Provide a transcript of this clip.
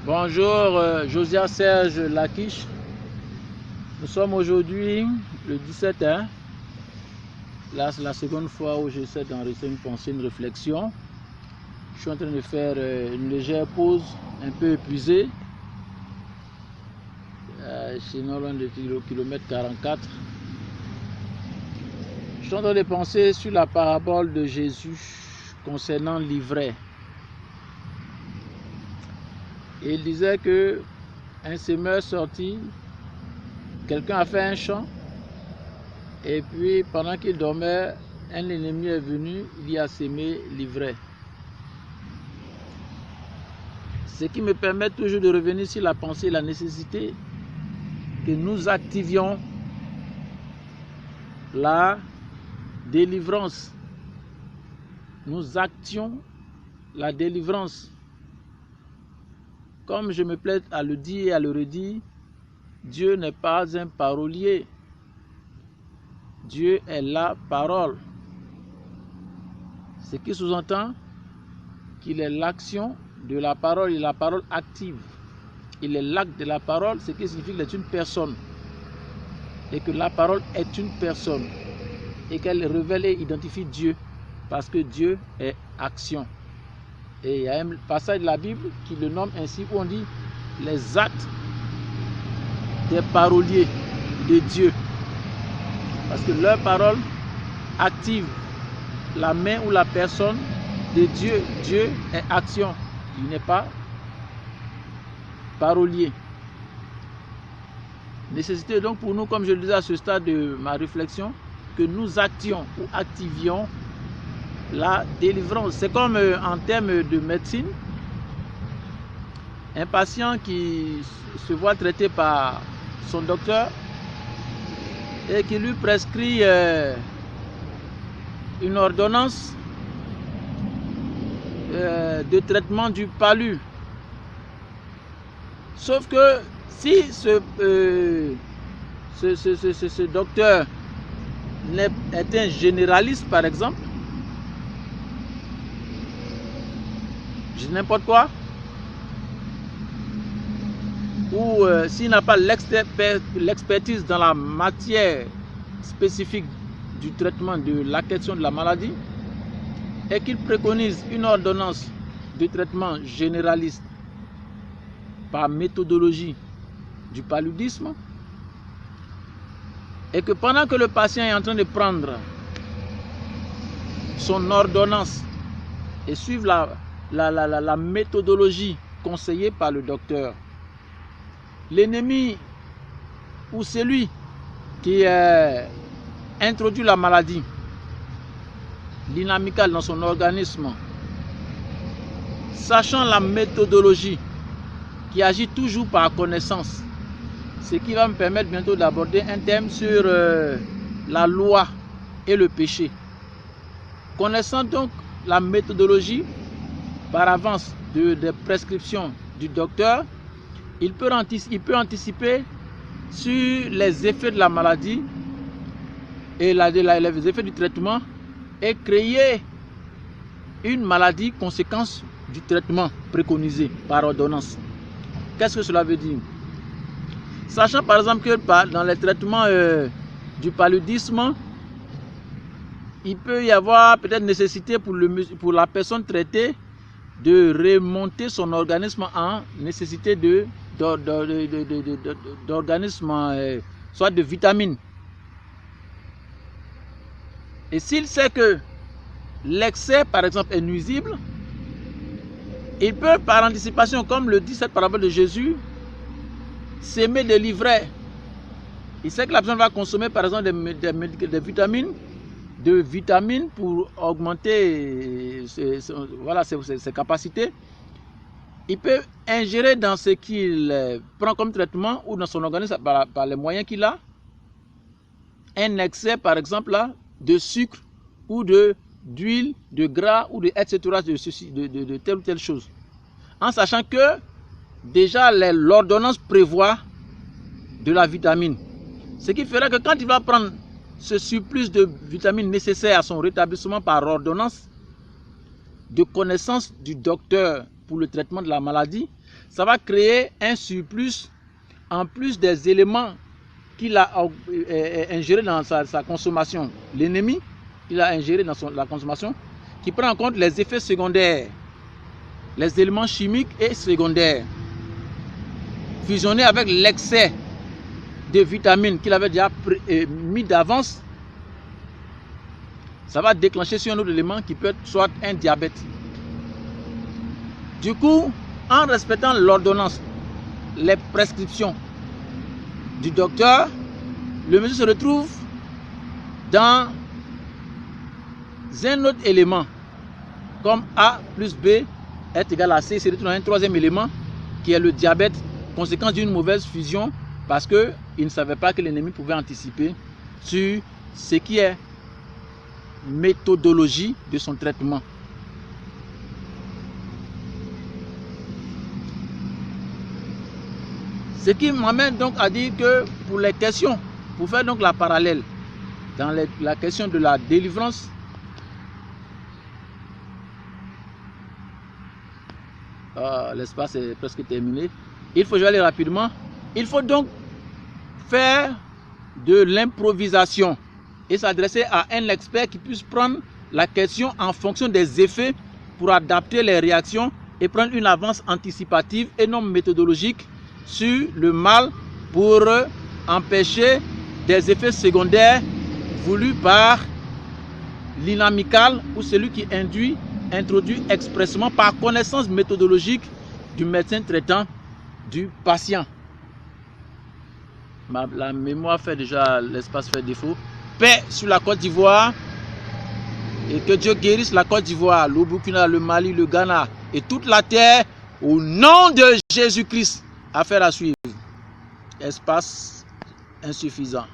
Bonjour, Josiah Serge Lakish. Nous sommes aujourd'hui le 17. Là, c'est la seconde fois où j'essaie d'enregistrer une pensée, une réflexion. Je suis en train de faire une légère pause, un peu épuisé. C'est non loin de kilomètre 44. Je suis en train de penser sur la parabole de Jésus concernant l'ivraie. Et il disait que un semeur sorti, quelqu'un a fait un champ, et puis pendant qu'il dormait, un ennemi est venu, il y a semé l'ivraie. Ce qui me permet toujours de revenir sur la pensée, la nécessité que nous activions la délivrance. Nous actions la délivrance. Comme je me plais à le dire et à le redire, Dieu n'est pas un parolier. Dieu est la parole. Ce qui sous-entend qu'il est l'action de la parole et la parole active. Il est l'acte de la parole, ce qui signifie qu'il est une personne. Et que la parole est une personne. Et qu'elle révèle et identifie Dieu. Parce que Dieu est action. Et il y a un passage de la Bible qui le nomme ainsi, où on dit les actes des paroliers de Dieu. Parce que leur parole active la main ou la personne de Dieu. Dieu est action. Il n'est pas parolier. Nécessité donc pour nous, comme je le disais à ce stade de ma réflexion, que nous actions ou activions la délivrance. C'est comme en termes de médecine, un patient qui se voit traité par son docteur et qui lui prescrit une ordonnance de traitement du palu. Sauf que si ce docteur est un généraliste, par exemple, je dis n'importe quoi, ou s'il n'a pas l'expertise dans la matière spécifique du traitement de la question de la maladie, et qu'il préconise une ordonnance de traitement généraliste par méthodologie du paludisme, et que pendant que le patient est en train de prendre son ordonnance et suivre la méthodologie conseillée par le docteur, l'ennemi ou celui qui introduit la maladie, l'inamical dans son organisme, sachant la méthodologie qui agit toujours par connaissance, ce qui va me permettre bientôt d'aborder un thème sur la loi et le péché. Connaissant donc la méthodologie par avance des prescriptions du docteur, il peut anticiper sur les effets de la maladie et les effets du traitement et créer une maladie conséquence du traitement préconisé par ordonnance. Qu'est-ce que cela veut dire? Sachant par exemple que dans les traitements du paludisme, il peut y avoir peut-être nécessité pour la personne traitée de remonter son organisme en nécessité d'organismes, soit de vitamines. Et s'il sait que l'excès, par exemple, est nuisible, il peut, par anticipation, comme le dit cette parabole de Jésus, s'aimer de l'ivraie. Il sait que la personne va consommer, par exemple, des vitamines pour augmenter ses capacités. Il peut ingérer dans ce qu'il prend comme traitement ou dans son organisme par les moyens qu'il a un excès, par exemple, là, de sucre ou d'huile, de gras ou etc. de telle ou telle chose. En sachant que déjà l'ordonnance prévoit de la vitamine. Ce qui ferait que quand il va prendre ce surplus de vitamines nécessaires à son rétablissement par ordonnance, de connaissance du docteur pour le traitement de la maladie, ça va créer un surplus en plus des éléments qu'il a ingérés dans sa consommation. L'ennemi qu'il a ingéré dans la consommation, qui prend en compte les effets secondaires, les éléments chimiques et secondaires, fusionnés avec l'excès de vitamines qu'il avait déjà mis d'avance. Ça va déclencher sur un autre élément qui peut être soit un diabète. Du coup, en respectant l'ordonnance, les prescriptions du docteur, le monsieur se retrouve dans un autre élément, comme A plus B est égal à C, il se retrouve dans un troisième élément qui est le diabète, conséquence d'une mauvaise fusion, parce qu'il ne savait pas que l'ennemi pouvait anticiper sur ce qui est méthodologie de son traitement. Ce qui m'amène donc à dire que pour les questions, pour faire donc la parallèle dans la question de la délivrance, l'espace est presque terminé. Je vais aller rapidement. Il faut donc faire de l'improvisation et s'adresser à un expert qui puisse prendre la question en fonction des effets pour adapter les réactions et prendre une avance anticipative et non méthodologique sur le mal pour empêcher des effets secondaires voulus par l'inamical ou celui qui introduit expressément par connaissance méthodologique du médecin traitant du patient. La mémoire fait déjà, l'espace fait défaut. Paix sur la Côte d'Ivoire et que Dieu guérisse la Côte d'Ivoire, le Burkina, le Mali, le Ghana et toute la terre au nom de Jésus-Christ. Affaire à suivre. Espace insuffisant.